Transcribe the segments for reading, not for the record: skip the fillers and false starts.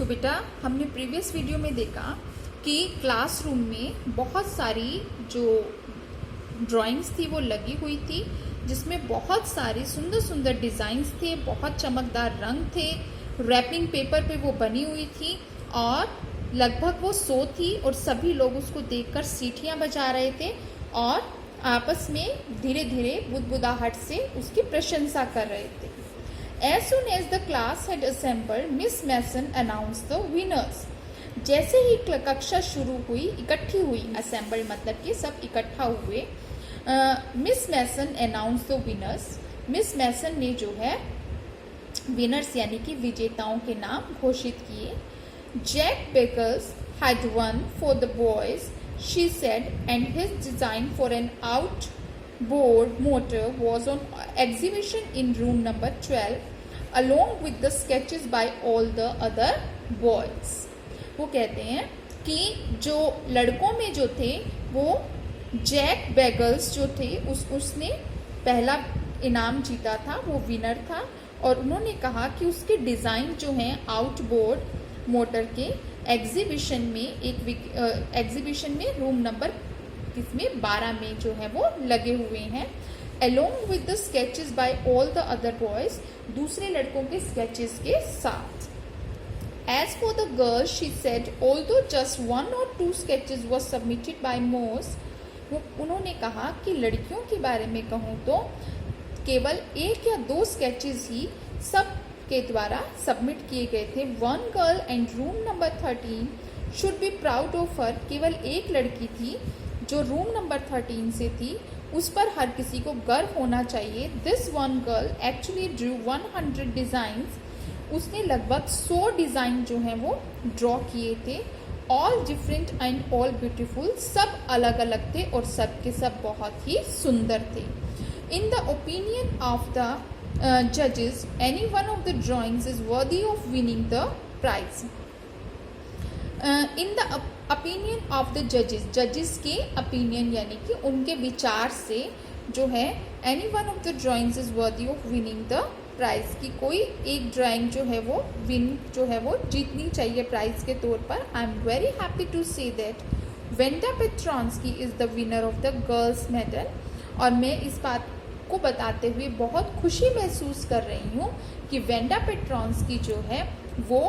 तो बेटा हमने प्रीवियस वीडियो में देखा कि क्लासरूम में बहुत सारी जो ड्राइंग्स थी वो लगी हुई थी, जिसमें बहुत सारे सुंदर सुंदर डिज़ाइंस थे, बहुत चमकदार रंग थे, रैपिंग पेपर पे वो बनी हुई थी और लगभग वो 100 थी और सभी लोग उसको देखकर सीटियां बजा रहे थे और आपस में धीरे धीरे बुदबुदाहट से उसकी प्रशंसा कर रहे थे। As soon as the class had assembled, Miss Mason announced the winners. जैसे ही कक्षा शुरू हुई, इकट्ठी हुई, assembled मतलब कि सब इकट्ठा हुए, miss Mason announce the winners. Miss Mason ने जो है विनर्स यानी कि विजेताओं के नाम घोषित किए। Jack Begals had one for the boys, she said, and his design for an outboard motor was on exhibition in room number 12 along with the sketches by all the other boys. वो कहते हैं कि जो लड़कों में जो थे वो जैक बेगल्स जो थे उसने पहला इनाम जीता था, वो विनर था और उन्होंने कहा कि उसके डिज़ाइन जो हैं आउटबोर्ड मोटर के एग्जीबिशन में रूम नंबर इसमें 12 में जो है वो लगे हुए हैं। along with the sketches by all the other boys, दूसरे लड़कों के sketches के साथ। As for the girls, she said, although just 1 or 2 sketches was submitted by most, उन्होंने कहा कि लड़कियों के बारे में कहूँ तो केवल 1 या 2 sketches ही सब के द्वारा सबमिट किए गए थे। One girl and room number 13 should be proud of her, केवल एक लड़की थी जो रूम नंबर 13 से थी, उस पर हर किसी को गर्व होना चाहिए। This one girl actually Drew 100 designs, उसने लगभग 100 डिज़ाइन जो हैं वो ड्रॉ किए थे। All different and all beautiful, सब अलग अलग थे और सब के सब बहुत ही सुंदर थे। In the opinion of the जजेस, any one of the drawings is worthy of winning the prize. In the opinion of the जजेस के ओपिनियन यानी कि उनके विचार से जो है any one of the drawings is worthy of winning the prize, की कोई एक ड्राइंग जो है वो जीतनी चाहिए प्राइज के तौर पर। I am very happy to say that Wanda Petronski is the winner of the girls medal, और मैं इस बात को बताते हुए बहुत खुशी महसूस कर रही हूँ कि वेंडा पेट्रॉन्स्की जो है वो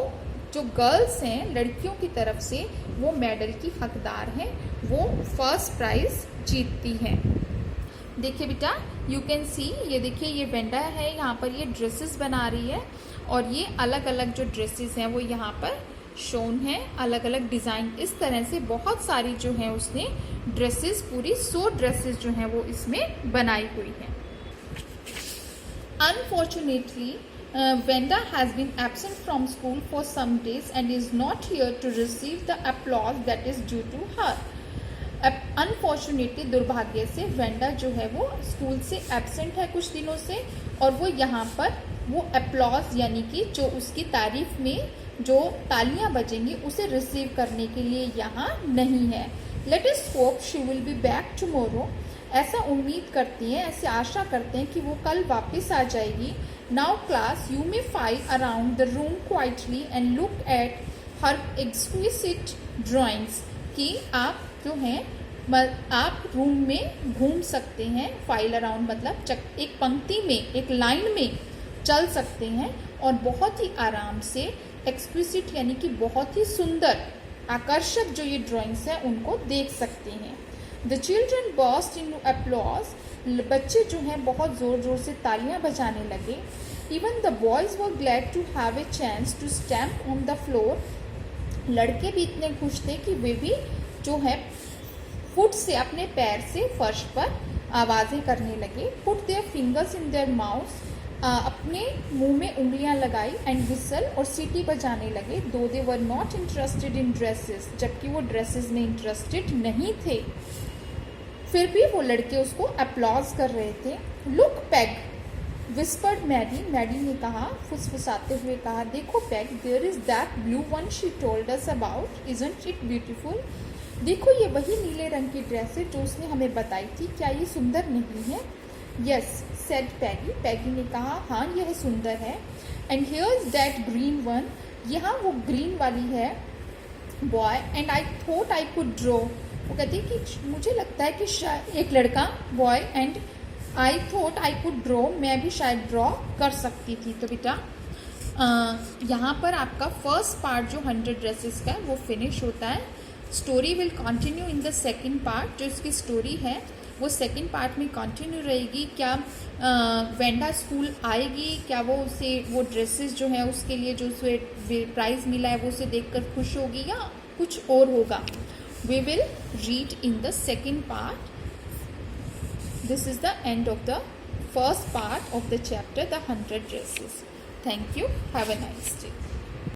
जो गर्ल्स हैं लड़कियों की तरफ से वो मेडल की हकदार हैं, वो फर्स्ट प्राइज जीतती हैं। देखिए बेटा, यू कैन सी, ये देखिए ये वेंडा है, यहाँ पर ये ड्रेसेस बना रही है और ये अलग अलग जो ड्रेसेस हैं वो यहाँ पर शोन है, अलग अलग डिज़ाइन। इस तरह से बहुत सारी जो है उसने ड्रेसेस, पूरी 100 ड्रेसेस जो हैं वो इसमें बनाई हुई हैं। Unfortunately Venda has been absent from school for some days and is not here to receive the applause that is due to her. Unfortunately, दुर्भाग्य से वेंडा जो है वो स्कूल से एब्सेंट है कुछ दिनों से और वो यहाँ पर वो अप्लॉज यानी कि जो उसकी तारीफ में जो तालियां बजेंगी उसे रिसीव करने के लिए यहाँ नहीं है। Let us hope she will be back tomorrow, ऐसा उम्मीद करती हैं, ऐसे आशा करते हैं कि वो कल वापस आ जाएगी। Now class, you may file around the room quietly and look at her exquisite drawings, कि आप जो हैं आप रूम में घूम सकते हैं। फाइल अराउंड मतलब एक पंक्ति में, एक लाइन में चल सकते हैं और बहुत ही आराम से एक्सक्विसिट यानी कि बहुत ही सुंदर आकर्षक जो ये ड्राइंग्स हैं उनको देख सकते हैं। The children burst in applause, बच्चे जो हैं बहुत ज़ोर ज़ोर से तालियां बजाने लगे। Even the boys were glad to have a chance to stamp on the floor, लड़के भी इतने खुश थे कि वे भी जो है फुट से, अपने पैर से फर्श पर आवाज़ें करने लगे। Put their fingers in their mouth, अपने मुंह में उंगलियां लगाई, एंड विसल और सीटी बजाने लगे। दो they were not interested in dresses, जबकि वो ड्रेसेस में इंटरेस्टेड नहीं थे, फिर भी वो लड़के उसको अप्लॉज कर रहे थे। Look Peg, whispered Maddy, Maddy ने कहा, फुसफुसाते हुए कहा, देखो Peg, there is that blue one she told us about, isn't it beautiful, देखो ये वही नीले रंग की ड्रेस है जो उसने हमें बताई थी, क्या ये सुंदर नहीं है? यस सेड पैगी, पैगी ने कहा, हाँ यह सुंदर है। And here is that green one, यहाँ वो ग्रीन वाली है boy, and I thought I could draw, वो कहती है कि मुझे लगता है कि शायद एक लड़का boy, and I thought I could draw, मैं भी शायद ड्रॉ कर सकती थी। तो बेटा यहाँ पर आपका फर्स्ट पार्ट जो 100 ड्रेसेस का है वो फिनिश होता है। Story will continue in the second part, जो इसकी स्टोरी है वो सेकंड पार्ट में कंटिन्यू रहेगी। क्या वेंडा स्कूल आएगी, क्या वो उसे वो ड्रेसेस जो है उसके लिए जो उसे प्राइज़ मिला है वो उसे देखकर खुश होगी या कुछ और होगा, we will read in the second part. This is the end of the first part of the chapter, the 100 dresses. Thank you. Have a nice day.